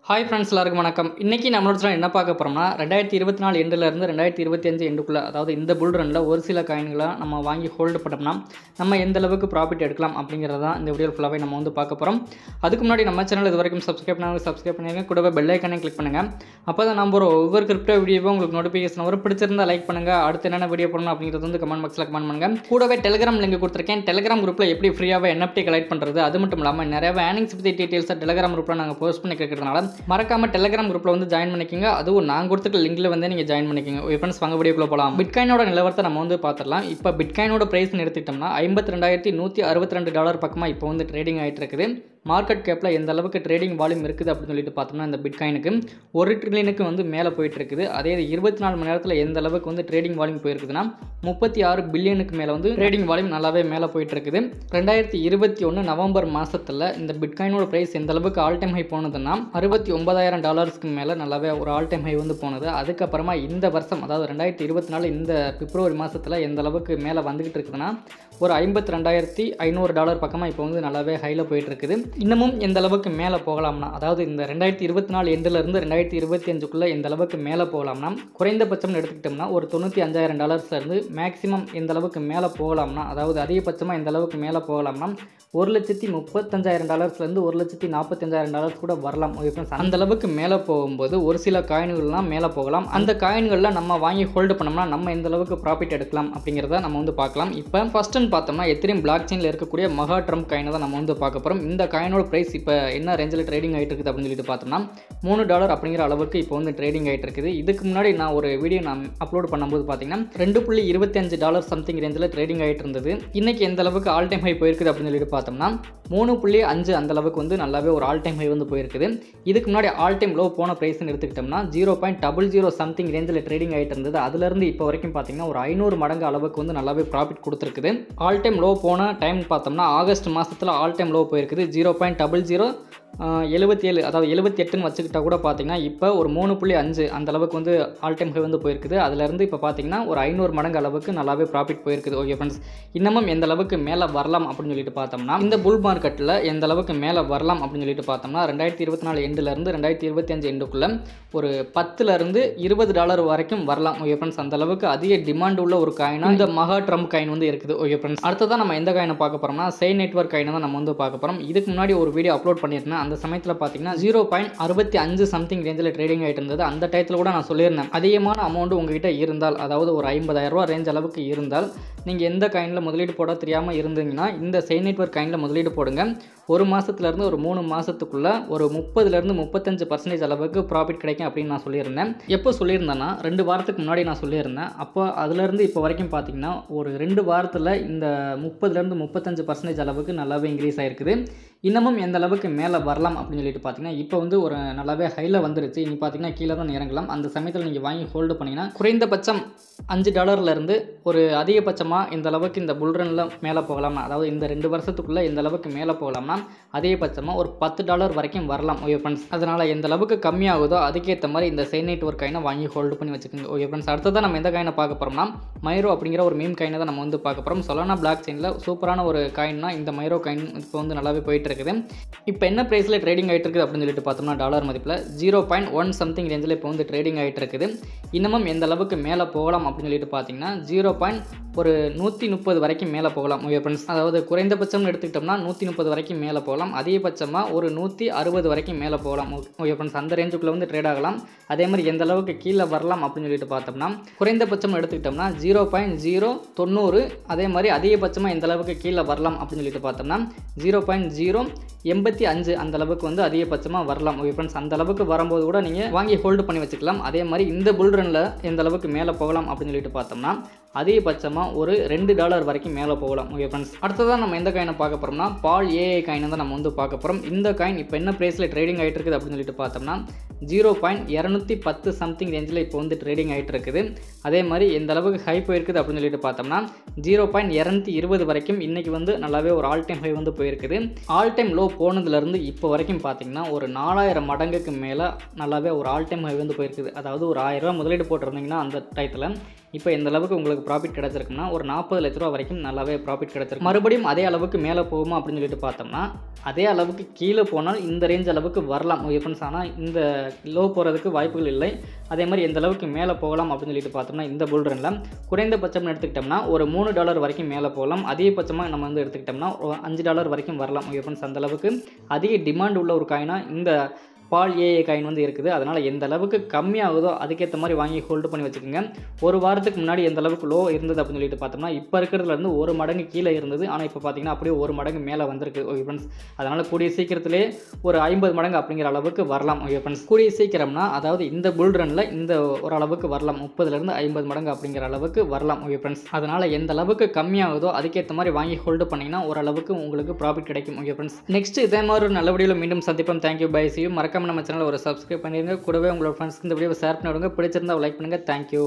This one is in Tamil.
ஹாய் ஃப்ரெண்ட்ஸ், எல்லாருக்கும் வணக்கம். இன்றைக்கி நம்மளோட சேனல் என்ன பார்க்க போகிறோம்னா 2024 எண்டிலேருந்து 2025 எண்டுக்குள்ளே, அதாவது இந்த புல் ரனில் ஒரு சில காயின்களை நம்ம வாங்கி ஹோல்டு பண்ணோம்னா நம்ம எந்த அளவுக்கு ப்ராஃபிட் எடுக்கலாம் அப்படிங்கிறது தான் இந்த வீடியோ ஃபுல்லாகவே நம்ம வந்து பார்க்க போகிறோம். அதுக்கு முன்னாடி நம்ம சேனல் இது வரைக்கும் சப்ஸ்கிரைப் பண்ணிடுங்க, கூடவே பெல் ஐக்கானே கிளிக் பண்ணுங்கள். அப்போ தான் நம்ம ஒவ்வொரு கிரிப்டோ வீடியோவும் உங்களுக்கு நோட்டிஃபிகேஷன் வரும். பிடிச்சிருந்தா லைக் பண்ணுங்கள். அடுத்து என்னென்ன வீடியோ பண்ணணும் அப்படிங்கிறது வந்து கமெண்ட் பாக்ஸில் கமெண்ட் பண்ணுங்கள். கூடவே டெலிகிராம் லிங்க் கொடுத்துருக்கேன். டெலிகிராம் குரூப்பில் எப்படி ஃப்ரீயாகவே NFT கலெக்ட் பண்ணுறது, அது மட்டும் இல்லாமல் நிறைய ஏர்னிங்ஸ் பற்றி டீட்டெயில்ஸை டெலிகிராம் குரூப்பில் நாங்கள் போஸ்ட் பண்ணி கேட்கறதுனால மறக்காம டெலிகிராம் குரூப்ல வந்து ஜாயின் பண்ணிக்கங்க. அதுவும் நான் கொடுத்துருக்க லிங்க்ல வந்து நீங்க ஜாயின் பண்ணிக்கங்க. ஓகே ஃப்ரெண்ட்ஸ், வாங்க வீடியோக்குள்ள போலாம். பிட்காயினோட நிலவரத்தை நம்ம வந்து பார்த்துடலாம். இப்போ பிட்காயினோட பிரைஸ் எடுத்துக்கிட்டோம்னா $52,162 பக்கமா இப்போ வந்து ட்ரேடிங் ஆகிட்டு இருக்குது. மார்க்கெட் கேப்பில் எந்த அளவுக்கு ட்ரேடிங் வால்யூம் இருக்குது அப்படின்னு சொல்லிட்டு பார்த்தோம்னா இந்த பிட்காயினுக்கு 1 ட்ரில்லியனுக்கு வந்து மேலே போயிட்டு இருக்குது. அதே 24 மணி நேரத்தில் எந்த அளவுக்கு வந்து ட்ரேடிங் வால்யூம் போயிருக்குதுன்னா 36 பில்லியனுக்கு மேலே வந்து ட்ரேடிங் வால்யூம் நல்லாவே மேலே போயிட்டு இருக்குது. 2021 நவம்பர் மாதத்தில் இந்த பிட்காயினோட ப்ரைஸ் எந்த அளவுக்கு ஆல் டைம் ஹை போனதுன்னா $69,000 மேலே நல்லாவே ஒரு ஆல் டைம் ஹை வந்து போனது. அதுக்கப்புறமா இந்த வருஷம், அதாவது 2024 இந்த பிப்ரவரி மாதத்தில் எந்த அளவுக்கு மேலே வந்துக்கிட்டு இருக்குதுன்னா ஒரு $52,500 பக்கமாக இப்போ வந்து நல்லாவே ஹையில் போயிட்டு இருக்குது. இன்னமும் எந்த அளவுக்கு மேலே போகலாம்னா, அதாவது இந்த 2024 எண்டிலிருந்து 2025க்குள்ளே எந்த அளவுக்கு மேலே போகலாம்னா, குறைந்தபட்சம்னு எடுத்துக்கிட்டோம்னா ஒரு $95,000 மேக்ஸிமம் எந்த அளவுக்கு மேலே போகலாம்னா, அதாவது அதிகபட்சமாக எந்த அளவுக்கு மேலே போகலாம்னா $1,35,000 $1,45,000 கூட வரலாம். அந்த அளவுக்கு மேலே போகும்போது ஒரு சில காயின்கள்லாம் மேலே போகலாம். அந்த காயின்களில் நம்ம வாங்கி ஹோல்டு பண்ணோம்னா நம்ம எந்த அளவுக்கு ப்ராஃபிட் எடுக்கலாம் அப்படிங்கிறத நம்ம வந்து பார்க்கலாம். இப்போ ஃபர்ஸ்ட்டுன்னு பார்த்தோம்னா எத்திரியம் பிளாக் செயினில் இருக்கக்கூடிய மகா ட்ரம்ப் காயினை தான் நம்ம வந்து பார்க்க போகிறோம். இந்த காயினோட ப்ரைஸ் இப்போ என்ன ரேஞ்சில் ட்ரேடிங் ஆகிட்டு இருக்குது அப்படின்னு சொல்லிட்டு பார்த்தோம்னா $3 அப்படிங்கிற அளவுக்கு இப்போ வந்து ட்ரேடிங் ஆகிட்டு இருக்குது. இதுக்கு முன்னாடி நான் ஒரு வீடியோ அப்லோட் பண்ணும்போது பார்த்தீங்கன்னா $2.25 சம்திங் ரேஞ்சில் ட்ரேடிங் ஆகிட்டு இருந்தது. இன்னைக்கு எந்த அளவுக்கு ஆல் டைம் ஹை போயிருக்குது அப்படின்னு சொல்லிட்டு பார்த்தோம்னா 3.5 அந்த அளவுக்கு வந்து நல்லாவே ஒரு ஆல் டைம் ஹை வந்து போயிருக்குது. இதுக்கு முன்னாடி ஆல் டைம் லோ போன ப்ரைஸ்ன்னு எடுத்துக்கிட்டோம்னா 0.00 சம்திங் ரேஞ்சில் ட்ரேடிங் ஆகிட்டு இருந்தது. அதுலேருந்து இப்போ வரைக்கும் பார்த்தீங்கன்னா ஒரு 500 மடங்கு அளவுக்கு வந்து நல்லாவே ப்ராஃபிட் கொடுத்துருக்குது. ஆல் டைம் லோ போன டைம் பார்த்தோம்னா ஆகஸ்ட் மாதத்தில் ஆல் டைம் லோ போயிருக்குது 0.0077, அதாவது 78ன்னு வச்சுக்கிட்டா கூட பார்த்தீங்கன்னா இப்போ ஒரு 3.5 அந்த அளவுக்கு வந்து ஆல் டைம் ஹை வந்து போயிருக்குது. அதுலேருந்து இப்போ பார்த்தீங்கன்னா ஒரு 500 மடங்கு அளவுக்கு நல்லாவே ப்ராஃபிட் போயிருக்குது. ஓகே ஃப்ரெண்ட்ஸ், இன்னமும் எந்த அளவுக்கு மேலே வரலாம் அப்படின்னு சொல்லிட்டு பார்த்தோம்னா இந்த புல் மார்க்கெட்டில் எந்த அளவுக்கு மேலே வரலாம் அப்படின்னு சொல்லிட்டு பார்த்தோம்னா 2024 எண்டுலேருந்து 2025 எண்டுக்குள்ளே ஒரு $10லேருந்து $20 வரைக்கும் வரலாம். ஓகே ஃப்ரெண்ட்ஸ், அந்த அளவுக்கு அதிக டிமாண்ட் உள்ள ஒரு காயினாக இந்த மகா ட்ரம்ப் காயின் வந்து இருக்குது. ஓகே ஃப்ரெண்ட்ஸ், அடுத்ததான் நம்ம எந்த காயினை பார்க்க போகிறோம்னா செயின் நெட்வொர்க் காயினை தான் நம்ம வந்து பார்க்க போகிறோம். இதுக்கு முன்னாடி ஒரு வீடியோ அப்லோட் பண்ணியிருந்தேன். அந்த சமயத்தில் பார்த்தீங்கன்னா 0.65 சம்திங் ரேஞ்சில் ட்ரேடிங் ஆகிட்டு இருந்தது. அந்த டயத்தில் கூட நான் சொல்லியிருந்தேன், அதிகமான அமௌண்ட் உங்ககிட்ட இருந்தால், அதாவது ஒரு $50,000 ரேஞ்ச் அளவுக்கு இருந்தால் நீங்கள் எந்த காயினில் முதலீடு போட தெரியாமல் இருந்தீங்கன்னா இந்த செயின் நெட்வொர்க் காயினில் முதலீடு போடுங்க. ஒரு மாதத்துலேருந்து ஒரு 3 மாதத்துக்குள்ளே ஒரு 30லேருந்து 35% அளவுக்கு ப்ராஃபிட் கிடைக்கும் அப்படின்னு நான் சொல்லியிருந்தேன். எப்போ சொல்லியிருந்தேன்னா 2 வாரத்துக்கு முன்னாடி நான் சொல்லியிருந்தேன். அப்போ அதுலேருந்து இப்போ வரைக்கும் பார்த்தீங்கன்னா ஒரு 2 வாரத்தில் இந்த 30லேருந்து 35% அளவுக்கு நல்லாவே இன்க்ரீஸ் ஆகிருக்குது. இன்னமும் எந்த அளவுக்கு மேலே வரலாம் அப்படின்னு சொல்லிட்டு பார்த்தீங்கன்னா இப்போ வந்து ஒரு நல்லாவே ஹையில் வந்துருச்சு. இனி பார்த்தீங்கன்னா கீழே தான் இறங்கலாம். அந்த சமயத்தில் நீங்கள் வாங்கி ஹோல்டு பண்ணிங்கன்னா குறைந்தபட்சம் $5 ஒரு அதிகபட்சமாக இந்த அளவுக்கு இந்த புல்ரனில் மேலே போகலாமா, அதாவது இந்த 2 வருஷத்துக்குள்ளே எந்த அளவுக்கு மேலே போகலாம்னா அதிகபட்சமாக ஒரு $10 வரைக்கும் வரலாம். ஓகே ஃப்ரெண்ட்ஸ், அதனால் எந்த அளவுக்கு கம்மியாகுதோ அதுக்கேற்ற மாதிரி இந்த செயின் நெட்வொர்க் காயினை வாங்கி ஹோல்டு பண்ணி வச்சுக்கோங்க. ஓகே ஃப்ரெண்ட்ஸ், அடுத்ததான் நம்ம எந்த காயினை பார்க்க போகிறோம்னா மைரோ அப்படிங்கிற ஒரு மீம் காயினை தான் நம்ம வந்து பார்க்க போகிறோம். சொலானா பிளாக் செயினில் சூப்பரான ஒரு காயின்னா இந்த மைரோ காயின் இப்போ வந்து நல்லாவே போயிட்டு இருக்குது. இப்போ என்ன ப்ரைஸில் ட்ரேடிங் ஆகிட்டு இருக்குது அப்படின்னு சொல்லிட்டு பார்த்தோம்னா டாலர் மதிப்பில் 0.1 சம்திங் ரேஞ்சில் இப்போ வந்து ட்ரேடிங் ஆகிட்டு இருக்குது. இன்னமும் எந்த அளவுக்கு மேலே போகலாம் அப்படின்னு சொல்லிட்டு பார்த்தீங்கன்னா 130 வரைக்கும் மேலே போகலாம். ஓகே ஃப்ரெண்ட்ஸ், அதாவது குறைந்தபட்சம்னு எடுத்துக்கிட்டோம்னா 130 வரைக்கும் மேலே போகலாம். அதிகபட்சமாக ஒரு 160 வரைக்கும் மேலே போகலாம். ஓகே ஃப்ரெண்ட்ஸ், அந்த ரேஞ்சுக்குள்ளே வந்து ட்ரேட் ஆகலாம். அதே மாதிரி எந்த அளவுக்கு கீழே வரலாம் அப்படின்னு சொல்லிட்டு பார்த்தோம்னா குறைந்தபட்சம் எடுத்துக்கிட்டோம்னா 0.090, அதே மாதிரி அதிகபட்சமாக எந்த அளவுக்கு கீழே வரலாம் அப்படின்னு சொல்லிட்டு பார்த்தோம்னா 0.085 அந்த அளவுக்கு வந்து அதிகபட்சமாக வரலாம். ஓகே ஃப்ரெண்ட்ஸ், அந்த அளவுக்கு வரும்போது கூட நீங்கள் வாங்கி ஹோல்டு பண்ணி வச்சுக்கலாம். அதே மாதிரி இந்த புல் ரனில் எந்த அளவுக்கு மேலே போகலாம் அப்படின்னு சொல்லிட்டு பார்த்தோம்னா அதிகபட்சமாக ஒரு $2 வரைக்கும் மேலே போகலாம். ஓகே ஃப்ரெண்ட்ஸ், அடுத்ததான் நம்ம எந்த காயினை பார்க்க போகிறோம்னா பால் ஏஐ காயினை தான் நம்ம வந்து பார்க்க போகிறோம். இந்த காயின் இப்போ என்ன ப்ரைஸில் ட்ரேடிங் ஆகிட்டு இருக்குது அப்படின்னு சொல்லிட்டு பார்த்தோம்னா 0.210 சம்திங் ரேஞ்சில் இப்போ வந்து ட்ரேடிங் ஆகிட்டு இருக்குது. அதே மாதிரி எந்த அளவுக்கு ஹை போயிருக்குது அப்படின்னு சொல்லிட்டு பார்த்தோம்னா 0.220 வரைக்கும் இன்றைக்கி வந்து நல்லாவே ஒரு ஆல் டைம் ஹை வந்து போயிருக்குது. ஆல் டைம் லோ போனதுலேருந்து இப்போ வரைக்கும் பார்த்தீங்கன்னா ஒரு 4000 மடங்குக்கு மேலே நல்லாவே ஒரு ஆல் டைம் ஹை வந்து போயிருக்குது. அதாவது ஒரு $1000 முதலீடு போட்டிருந்தீங்கன்னா அந்த டயத்தில் இப்போ எந்த அளவுக்கு உங்களுக்கு ப்ராஃபிட் கிடச்சிருக்குன்னா ஒரு 40 லட்ச ரூபா வரைக்கும் நல்லாவே ப்ராஃபிட் கிடச்சிருக்கு. மறுபடியும் அதே அளவுக்கு மேலே போகுமா அப்படின்னு சொல்லிட்டு பார்த்தோம்னா அதே அளவுக்கு கீழே போனால் இந்த ரேஞ்ச் அளவுக்கு வரலாம் ஓகே ஃப்ரெண்ட்ஸ். ஆனால் இந்த லோ போகிறதுக்கு வாய்ப்புகள் இல்லை. அதே மாதிரி எந்த அளவுக்கு மேலே போகலாம் அப்படின்னு சொல்லிட்டு பார்த்தோம்னா இந்த புல் ரன்னில் குறைந்தபட்சம்னு எடுத்துக்கிட்டோம்னா ஒரு $3 வரைக்கும் மேலே போகலாம். அதிகபட்சமாக நம்ம வந்து எடுத்துக்கிட்டோம்னா $5 வரைக்கும் வரலாம் ஓகே ஃப்ரெண்ட்ஸ். அந்த அளவுக்கு அதிக டிமாண்ட் உள்ள ஒரு காயினாக இந்த பால் ஏஏ காயின் வந்து இருக்குது. அதனால் எந்த அளவுக்கு கம்மியாகுதோ அதுக்கேற்ற மாதிரி வாங்கி ஹோல்டு பண்ணி வச்சுக்கோங்க. ஒரு வாரத்துக்கு முன்னாடி எந்த அளவுக்கு லோ இருந்தது அப்படின்னு சொல்லிட்டு பார்த்தோம்னா இப்போ இருக்கிறதுலேருந்து ஒரு மடங்கு கீழே இருந்தது. ஆனால் இப்போ பார்த்தீங்கன்னா அப்படியே ஒரு மடங்கு மேலே வந்திருக்கு ஓகே ஃப்ரெண்ட்ஸ். அதனால் கூடிய சீக்கிரத்திலே ஒரு 50 மடங்கு அப்படிங்கிற அளவுக்கு வரலாம் ஓகே ஃப்ரெண்ட்ஸ். கூடிய சீக்கிரம்னா அதாவது இந்த புல் ரனில் இந்த ஒரு அளவுக்கு வரலாம், 30லேருந்து 50 மடங்கு அப்படிங்கிற அளவுக்கு வரலாம் ஓகே ஃப்ரெண்ட்ஸ். அதனால் எந்த அளவுக்கு கம்மியாகுதோ அதுக்கேற்ற மாதிரி வாங்கி ஹோல்டு பண்ணிங்கன்னா ஓரளவுக்கு உங்களுக்கு ப்ராஃபிட் கிடைக்கும் ஓகே ஃப்ரெண்ட்ஸ். நெக்ஸ்ட் இதே மாதிரி ஒரு நல்ல வீடியோவில் மீண்டும் சந்திப்போம். Thank you bye C you. மறக்காம நம்ம சேனலை ஒரு சப்ஸ்கிரைப் பண்ணிடுங்க. கூடவே உங்களோட ஃப்ரெண்ட்ஸ்க்கு இந்த வீடியோவை ஷேர் பண்ணி விடுங்க. பிடிச்சிருந்தா லைக் பண்ணுங்கள். தேங்க்யூ.